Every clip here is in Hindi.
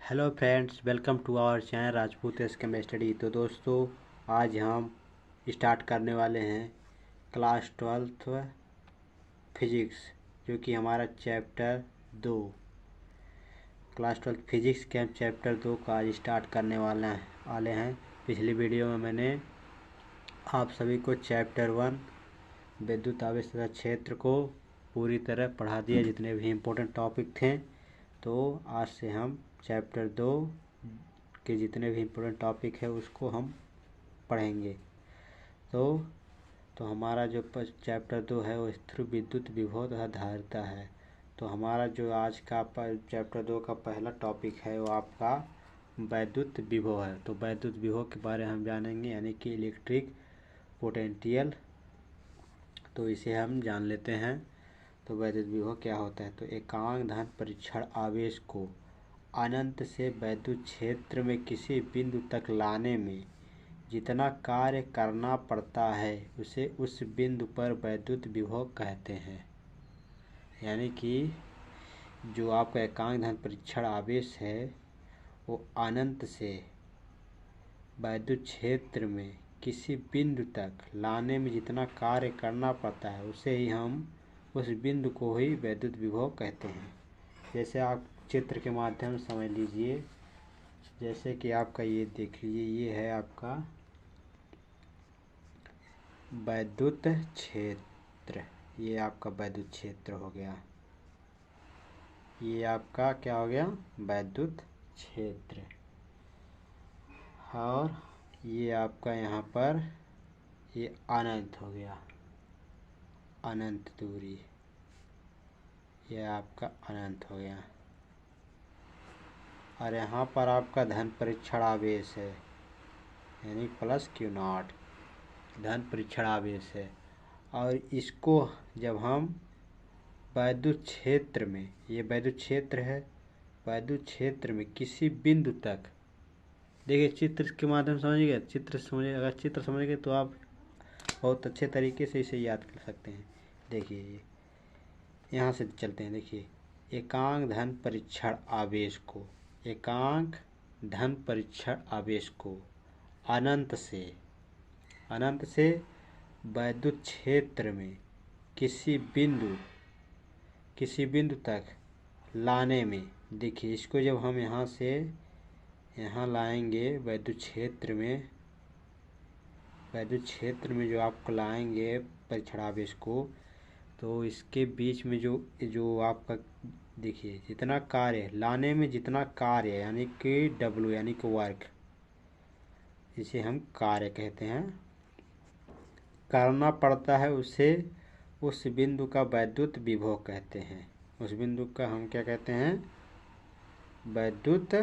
Hello friends, welcome to our channel Rajput SKM study. तो दोस्तों, आज हम स्टार्ट करने वाले हैं क्लास 12 फिजिक्स, जो कि हमारा चैप्टर 2 क्लास 12 फिजिक्स के हम चैप्टर 2 का आज स्टार्ट करने वाले हैं। पिछली वीडियो में मैंने आप सभी को चैप्टर 1 विद्युत आवेश तथा क्षेत्र को पूरी तरह पढ़ा दिया, जितने भी इम्पोर्टेंट टॉपिक थे। तो आज से हम चैप्टर 2 के जितने भी इम्पोर्टेंट टॉपिक है उसको हम पढ़ेंगे। तो हमारा जो चैप्टर 2 है वो स्थिर विद्युत विभव तथा धारिता है। तो हमारा जो आज का चैप्टर 2 का पहला टॉपिक है वो आपका वैद्युत विभव है। तो वैद्युत विभव के बारे में हम जानेंगे, यानी कि इलेक्ट्रिक पोटेंशियल। तो इसे हम जान लेते हैं। तो वैद्युत विभव क्या होता है? तो एकांक धन परीक्षण आवेश को अनंत से वैद्युत क्षेत्र में किसी बिंदु तक लाने में जितना कार्य करना पड़ता है उसे उस बिंदु पर वैद्युत विभव कहते हैं। यानी कि जो आपका एकांक धन परीक्षण आवेश है वो अनंत से वैद्युत क्षेत्र में किसी बिंदु तक लाने में जितना कार्य करना पड़ता है उसे ही हम उस बिंदु को ही वैद्युत विभव कहते हैं। जैसे आप चित्र के माध्यम से समझ लीजिए, जैसे कि आपका ये देख लीजिए, ये है आपका वैद्युत क्षेत्र। ये आपका वैद्युत क्षेत्र हो गया। ये आपका क्या हो गया? वैद्युत क्षेत्र। और ये आपका यहाँ पर ये अनंत हो गया, अनंत दूरी। ये आपका अनंत हो गया। और यहाँ पर आपका धन परीक्षण आवेश है, यानी प्लस क्यू नॉट धन परीक्षण आवेश है। और इसको जब हम वैद्युत क्षेत्र में, ये वैद्युत क्षेत्र है, वैद्युत क्षेत्र में किसी बिंदु तक, देखिए चित्र के माध्यम से समझिएगा। अगर चित्र समझेंगे तो आप बहुत अच्छे तरीके से इसे याद कर सकते हैं। देखिए यहाँ से चलते हैं। देखिए एकांक धन परीक्षण आवेश को, एकांक धन परीक्षण आवेश को अनंत से वैद्युत क्षेत्र में किसी बिंदु तक लाने में, देखिए इसको जब हम यहाँ से यहाँ लाएंगे वैद्युत क्षेत्र में जो आपको लाएंगे परीक्षण आवेश को, तो इसके बीच में जो आपका देखिए जितना कार्य लाने में, जितना कार्य यानी कि W यानी कि वर्क, इसे हम कार्य कहते हैं, करना पड़ता है, उसे उस बिंदु का वैद्युत विभव कहते हैं। उस बिंदु का हम क्या कहते हैं? वैद्युत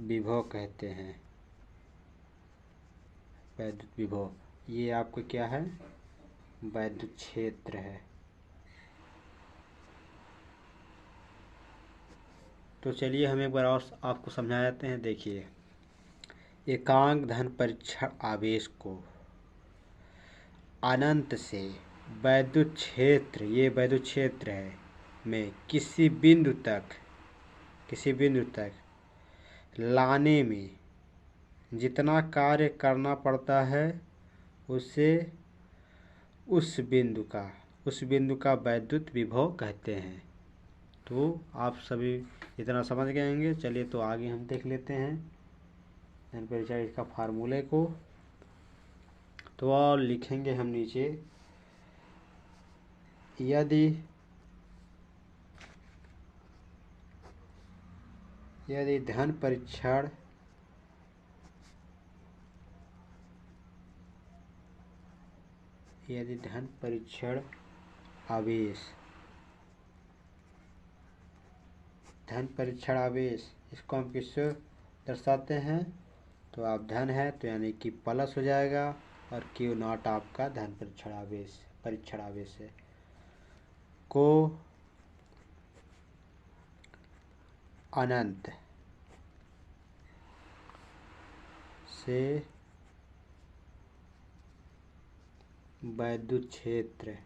विभव कहते हैं। वैद्युत विभव ये आपको क्या है? वैद्युत क्षेत्र है। तो चलिए हम एक बार और आपको समझा देते हैं। देखिए एकांक धन परीक्षण आवेश को अनंत से वैद्युत क्षेत्र, ये वैद्युत क्षेत्र है, में किसी बिंदु तक लाने में जितना कार्य करना पड़ता है उसे उस बिंदु का वैद्युत विभव कहते हैं। तो आप सभी इतना समझ गए होंगे। चलिए तो आगे हम देख लेते हैं धन परीक्षण इसका फार्मूले को। तो और लिखेंगे हम नीचे, यदि धन परीक्षण आवेश इसको हम किससे दर्शाते हैं? तो आप धन है तो यानी कि प्लस हो जाएगा, और क्यू नॉट आपका धन परीक्षण आवेश है, को अनंत से वैद्युत क्षेत्र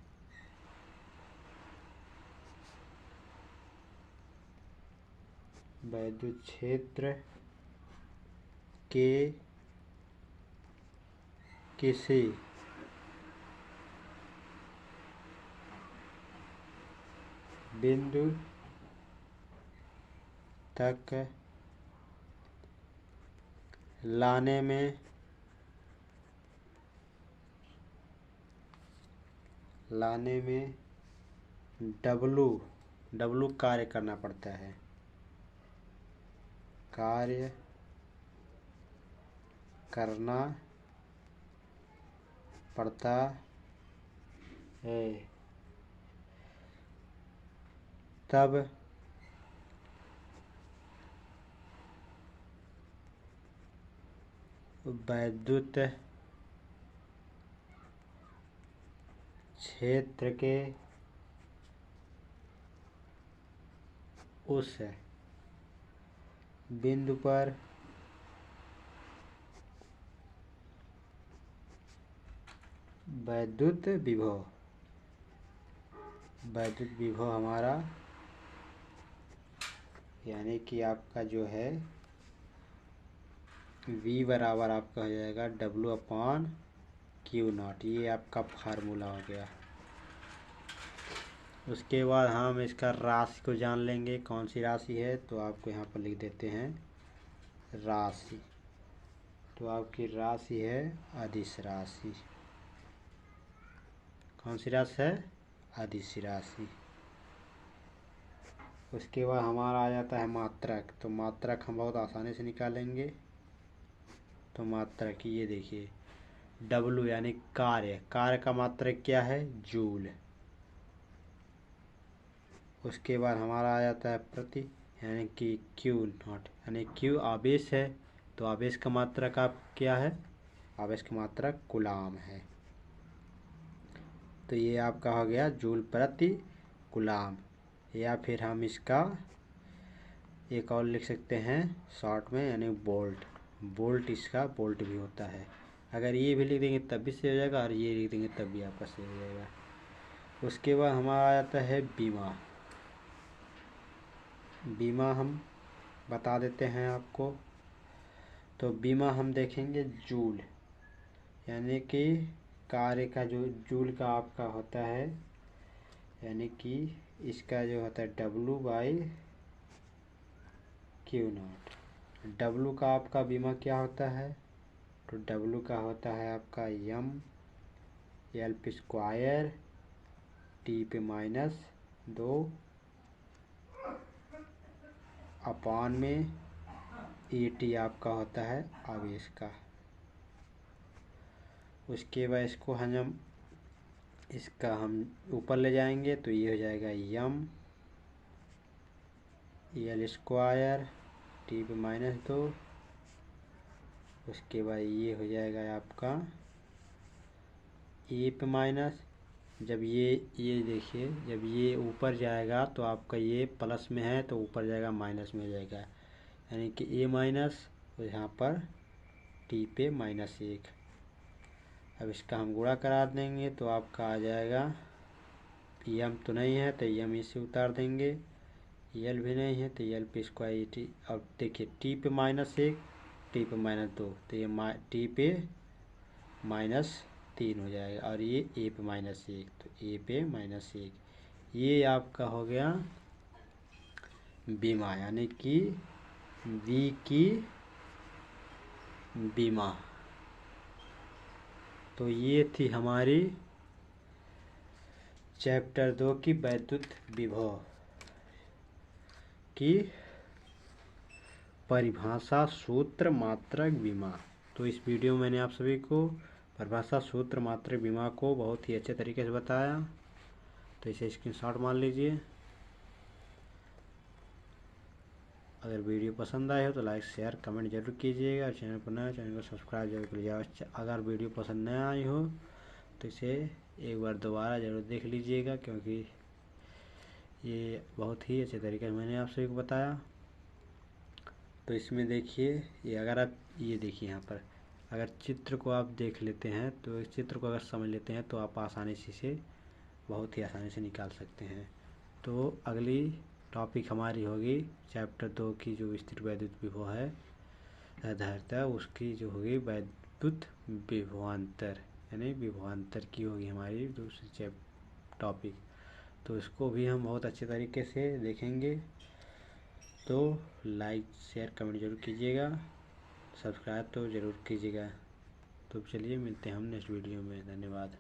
वैद्युत क्षेत्र के किसी बिंदु तक लाने में W कार्य करना पड़ता है, कार्य करना पड़ता है, तब वैद्युत क्षेत्र के उस बिंदु पर वैद्युत विभव हमारा यानी कि आपका जो है V बराबर आपका हो जाएगा W/Q0। ये आपका फार्मूला हो गया। उसके बाद हम इसका राशि को जान लेंगे, कौन सी राशि है। तो आपको यहाँ पर लिख देते हैं राशि। तो आपकी राशि है अदिश राशि। कौन सी राशि है? अदिश राशि। उसके बाद हमारा आ जाता है मात्रक। तो मात्रक हम बहुत आसानी से निकालेंगे। तो मात्रक ये देखिए W यानी कार्य का मात्रक क्या है? जूल। उसके बाद हमारा आ जाता है प्रति यानी कि Q0 यानी Q आवेश है। तो आवेश का मात्रक आप क्या है? आवेश का मात्रक कूलाम है। तो ये आपका हो गया जूल प्रति कूलाम। या फिर हम इसका एक और लिख सकते हैं शॉर्ट में यानी वोल्ट। इसका वोल्ट भी होता है। अगर ये भी लिख देंगे तब भी सही हो जाएगा और ये लिख देंगे तब भी आपका सही हो जाएगा। उसके बाद हमारा आ जाता है बीमा हम बता देते हैं आपको। तो बीमा हम देखेंगे जूल यानी कि कार्य का जो जूल का आपका होता है यानी कि इसका जो होता है W/Q0। W का आपका बीमा क्या होता है? तो W का होता है आपका M/L² T/-2 अपान में ET आपका होता है आवेश का। उसके बाद इसका हम ऊपर ले जाएंगे तो ये हो जाएगा M/L² T/-2। उसके बाद ये हो जाएगा आपका E/-। जब ये देखिए जब ये ऊपर जाएगा तो आपका ये प्लस में है तो ऊपर जाएगा माइनस में हो जाएगा यानी कि A- तो यहाँ पर T/-1। अब इसका हम गुणा करा देंगे तो आपका आ जाएगा M तो नहीं है तो M इसे उतार देंगे, L भी नहीं है तो L/² ET। अब देखिए T/-1 T/-2 तो ये T/-3 हो जाएगा और ये A/-1 तो A/-1 ये आपका हो गया बीमा यानी कि V की बीमा। तो ये थी हमारी चैप्टर 2 की वैद्युत विभव की परिभाषा, सूत्र, मात्रक, बीमा। तो इस वीडियो में मैंने आप सभी को परिभाषा, सूत्र, मात्रक, बीमा को बहुत ही अच्छे तरीके से बताया। तो इसे स्क्रीनशॉट मार लीजिए। अगर वीडियो पसंद आए हो तो लाइक शेयर कमेंट जरूर कीजिएगा। चैनल पर नया चैनल को सब्सक्राइब जरूर कीजिएगा। अगर वीडियो पसंद न आई हो तो इसे एक बार दोबारा ज़रूर देख लीजिएगा क्योंकि ये बहुत ही अच्छे तरीके से मैंने आप सभी को बताया। तो इसमें देखिए ये अगर आप ये देखिए यहाँ पर अगर चित्र को आप देख लेते हैं तो इस चित्र को अगर समझ लेते हैं तो आप आसानी से इसे बहुत ही आसानी से निकाल सकते हैं। तो अगली टॉपिक हमारी होगी चैप्टर 2 की जो स्थिर वैद्युत विभव है धारिता, उसकी जो होगी वैद्युत विभवांतर, यानी विभवांतर की होगी हमारी दूसरी टॉपिक। तो इसको भी हम बहुत अच्छे तरीके से देखेंगे। तो लाइक शेयर कमेंट जरूर कीजिएगा, सब्सक्राइब तो ज़रूर कीजिएगा। तो चलिए मिलते हैं हम नेक्स्ट वीडियो में। धन्यवाद।